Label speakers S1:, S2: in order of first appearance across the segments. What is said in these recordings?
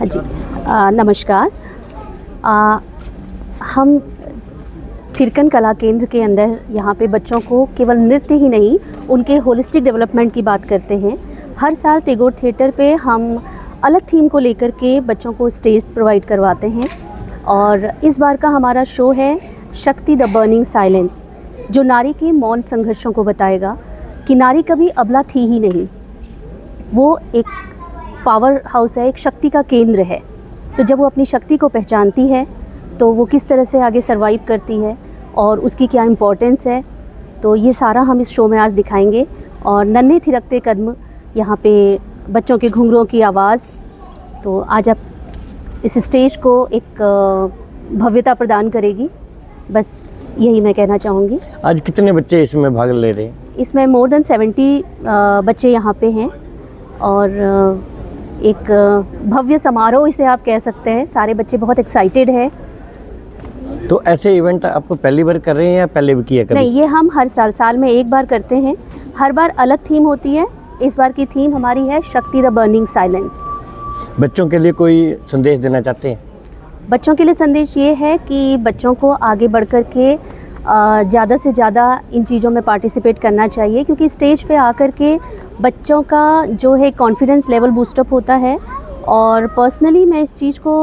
S1: हाँ जी, नमस्कार। हम थिरकन कला केंद्र के अंदर यहाँ पे बच्चों को केवल नृत्य ही नहीं, उनके होलिस्टिक डेवलपमेंट की बात करते हैं। हर साल टैगोर थिएटर पे हम अलग थीम को लेकर के बच्चों को स्टेज प्रोवाइड करवाते हैं और इस बार का हमारा शो है शक्ति द बर्निंग साइलेंस, जो नारी के मौन संघर्षों को बताएगा कि नारी कभी अबला थी ही नहीं, वो एक पावर हाउस है, एक शक्ति का केंद्र है। तो जब वो अपनी शक्ति को पहचानती है तो वो किस तरह से आगे सरवाइव करती है और उसकी क्या इम्पोर्टेंस है, तो ये सारा हम इस शो में आज दिखाएंगे। और नन्हे थिरकते कदम, यहाँ पे बच्चों के घुंघरुओं की आवाज़, तो आज आप इस स्टेज को एक भव्यता प्रदान करेगी। बस यही मैं कहना चाहूँगी।
S2: आज कितने बच्चे इसमें भाग ले रहे हैं?
S1: इसमें मोर देन 70 बच्चे यहाँ पे हैं और एक भव्य समारोह इसे आप कह सकते हैं। सारे बच्चे बहुत एक्साइटेड हैं।
S2: तो ऐसे इवेंट आप पहली बार कर रहे हैं या पहले भी किया कभी?
S1: नहीं, ये हम हर साल में एक बार करते हैं। हर बार अलग थीम होती है। इस बार की थीम हमारी है शक्ति द बर्निंग साइलेंस।
S2: बच्चों के लिए कोई संदेश देना चाहते हैं?
S1: बच्चों के लिए संदेश ये है कि बच्चों को आगे बढ़ कर के ज़्यादा से ज़्यादा इन चीज़ों में पार्टिसिपेट करना चाहिए, क्योंकि स्टेज पे आकर के बच्चों का जो है कॉन्फिडेंस लेवल बूस्टअप होता है। और पर्सनली मैं इस चीज़ को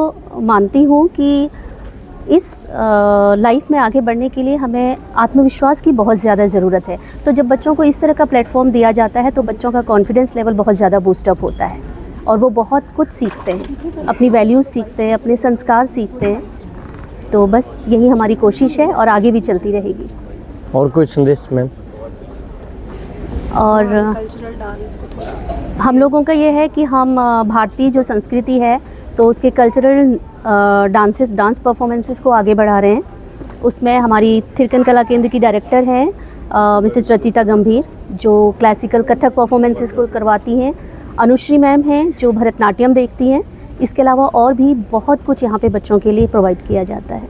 S1: मानती हूँ कि इस लाइफ में आगे बढ़ने के लिए हमें आत्मविश्वास की बहुत ज़्यादा ज़रूरत है। तो जब बच्चों को इस तरह का प्लेटफॉर्म दिया जाता है तो बच्चों का कॉन्फिडेंस लेवल बहुत ज़्यादा बूस्टअप होता है और वो बहुत कुछ सीखते हैं, अपनी वैल्यूज़ सीखते हैं, अपने संस्कार सीखते हैं। तो बस यही हमारी कोशिश है और आगे भी चलती रहेगी।
S2: और कोई संदेश मैम?
S1: और हम लोगों का ये है कि हम भारतीय जो संस्कृति है तो उसके कल्चरल डांस परफॉर्मेंसेस को आगे बढ़ा रहे हैं। उसमें हमारी थिरकन कला केंद्र की डायरेक्टर हैं मिसेस रचिता गंभीर, जो क्लासिकल कथक परफॉर्मेंसेस को करवाती हैं। अनुश्री मैम हैं जो भरतनाट्यम देखती हैं। इसके अलावा और भी बहुत कुछ यहाँ पे बच्चों के लिए प्रोवाइड किया जाता है।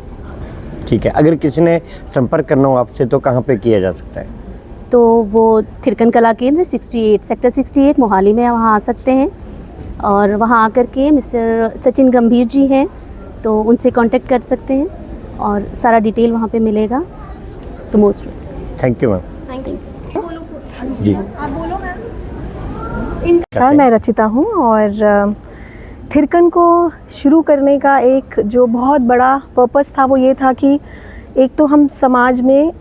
S2: ठीक है, अगर किसी ने संपर्क करना हो आपसे तो कहाँ पे किया जा सकता है?
S1: तो वो थिरकन कला केंद्र 68 सेक्टर 68 मोहाली में वहाँ आ सकते हैं और वहाँ आकर के मिस्टर सचिन गंभीर जी हैं तो उनसे कांटेक्ट कर सकते हैं और सारा डिटेल वहाँ पे मिलेगा। तो most
S2: thank you ma'am.
S1: Thank you
S2: जी।
S3: नमस्कार, मैं रचिता हूँ और थिरकन को शुरू करने का एक जो बहुत बड़ा पर्पस था वो ये था कि एक तो हम समाज में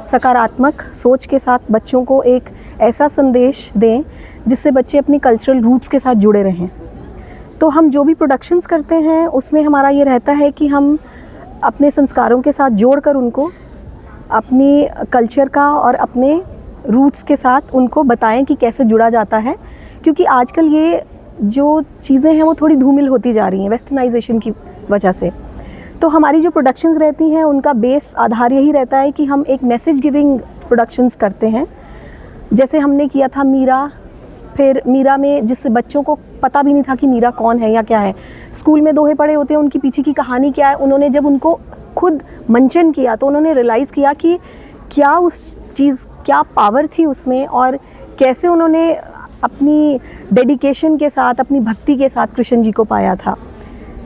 S3: सकारात्मक सोच के साथ बच्चों को एक ऐसा संदेश दें जिससे बच्चे अपनी कल्चरल रूट्स के साथ जुड़े रहें। तो हम जो भी प्रोडक्शंस करते हैं उसमें हमारा ये रहता है कि हम अपने संस्कारों के साथ जोड़कर उनको अपनी कल्चर का और अपने रूट्स के साथ उनको बताएं कि कैसे जुड़ा जाता है, क्योंकि आजकल ये जो चीज़ें हैं वो थोड़ी धूमिल होती जा रही हैं वेस्टर्नाइजेशन की वजह से। तो हमारी जो प्रोडक्शंस रहती हैं उनका बेस आधार यही रहता है कि हम एक मैसेज गिविंग प्रोडक्शंस करते हैं। जैसे हमने किया था मीरा, फिर मीरा में जिससे बच्चों को पता भी नहीं था कि मीरा कौन है या क्या है। स्कूल में दोहे पढ़े होते हैं, उनकी पीछे की कहानी क्या है, उन्होंने जब उनको खुद मंचन किया तो उन्होंने रियलाइज़ किया कि क्या उस चीज़, क्या पावर थी उसमें और कैसे उन्होंने अपनी डेडिकेशन के साथ, अपनी भक्ति के साथ कृष्ण जी को पाया था।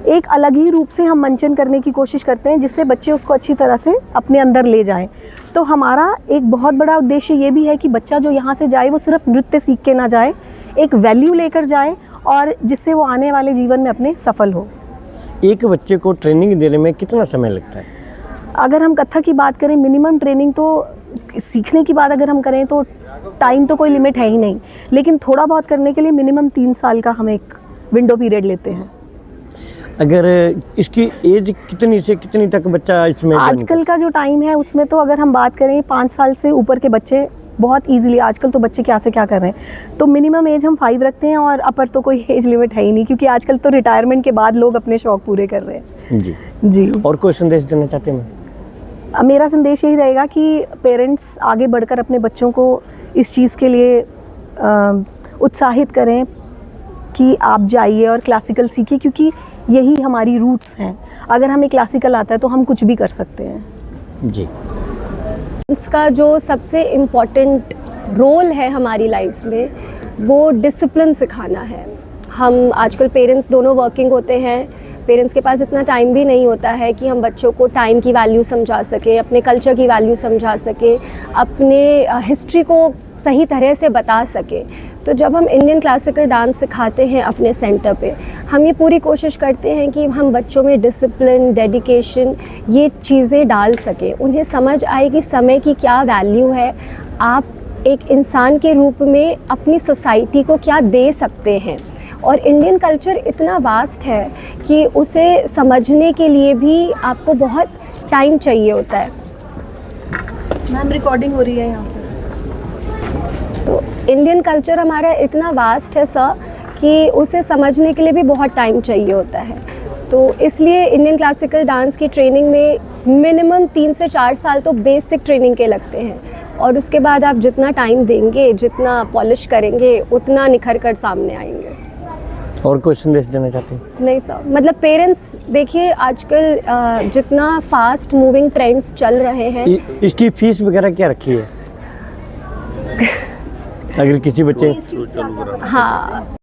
S3: एक अलग ही रूप से हम मंचन करने की कोशिश करते हैं जिससे बच्चे उसको अच्छी तरह से अपने अंदर ले जाएं। तो हमारा एक बहुत बड़ा उद्देश्य ये भी है कि बच्चा जो यहाँ से जाए वो सिर्फ नृत्य सीख के ना जाए, एक वैल्यू लेकर जाए और जिससे वो आने वाले जीवन में अपने सफल हो।
S2: एक बच्चे को ट्रेनिंग देने में कितना समय लगता है?
S3: अगर हम कथक की बात करें, मिनिमम ट्रेनिंग तो सीखने की बात अगर हम करें तो टाइम तो कोई लिमिट है ही नहीं, लेकिन थोड़ा बहुत करने के लिए मिनिमम 3 साल का हम एक विंडो पीरियड लेते हैं।
S2: अगर इसकी एज कितनी से कितनी तक बच्चा इसमें?
S3: आजकल का जो टाइम है उसमें तो अगर हम बात करें 5 साल से ऊपर के बच्चे बहुत इजीली, आजकल तो बच्चे क्या से क्या कर रहे हैं, तो मिनिमम एज हम 5 रखते हैं और अपर तो कोई एज लिमिट है ही नहीं, क्योंकि आजकल तो रिटायरमेंट के बाद लोग अपने शौक पूरे कर रहे हैं।
S2: जी
S3: जी।
S2: और कोई संदेश देना चाहते हैं?
S3: मेरा संदेश यही रहेगा कि पेरेंट्स आगे बढ़कर अपने बच्चों को इस चीज़ के लिए उत्साहित करें कि आप जाइए और क्लासिकल सीखिए, क्योंकि यही हमारी रूट्स हैं। अगर हमें क्लासिकल आता है तो हम कुछ भी कर सकते हैं।
S2: जी।
S4: इसका जो सबसे इम्पॉर्टेंट रोल है हमारी लाइफ्स में वो डिसिप्लिन सिखाना है। हम आजकल पेरेंट्स दोनों वर्किंग होते हैं, पेरेंट्स के पास इतना टाइम भी नहीं होता है कि हम बच्चों को टाइम की वैल्यू समझा सकें, अपने कल्चर की वैल्यू समझा सकें, अपने हिस्ट्री को सही तरह से बता सकें। तो जब हम इंडियन क्लासिकल डांस सिखाते हैं अपने सेंटर पे, हम ये पूरी कोशिश करते हैं कि हम बच्चों में डिसिप्लिन, डेडिकेशन, ये चीज़ें डाल सकें, उन्हें समझ आए कि समय की क्या वैल्यू है, आप एक इंसान के रूप में अपनी सोसाइटी को क्या दे सकते हैं। और इंडियन कल्चर इतना वास्ट है कि उसे समझने के लिए भी आपको बहुत टाइम चाहिए होता है।
S3: मैम रिकॉर्डिंग हो रही है यहाँ पे।
S4: तो इंडियन कल्चर हमारा इतना वास्ट है सर कि उसे समझने के लिए भी बहुत टाइम चाहिए होता है। तो इसलिए इंडियन क्लासिकल डांस की ट्रेनिंग में मिनिमम 3 से 4 साल तो बेसिक ट्रेनिंग के लगते हैं, और उसके बाद आप जितना टाइम देंगे, जितना पॉलिश करेंगे, उतना निखर कर सामने आएंगे।
S2: और कोई संदेश देना चाहते हैं?
S4: नहीं सर, मतलब पेरेंट्स देखिए आजकल जितना फास्ट मूविंग ट्रेंड्स चल रहे हैं,
S2: इसकी फीस वगैरह क्या रखी है? अगर किसी बच्चे
S4: हाँ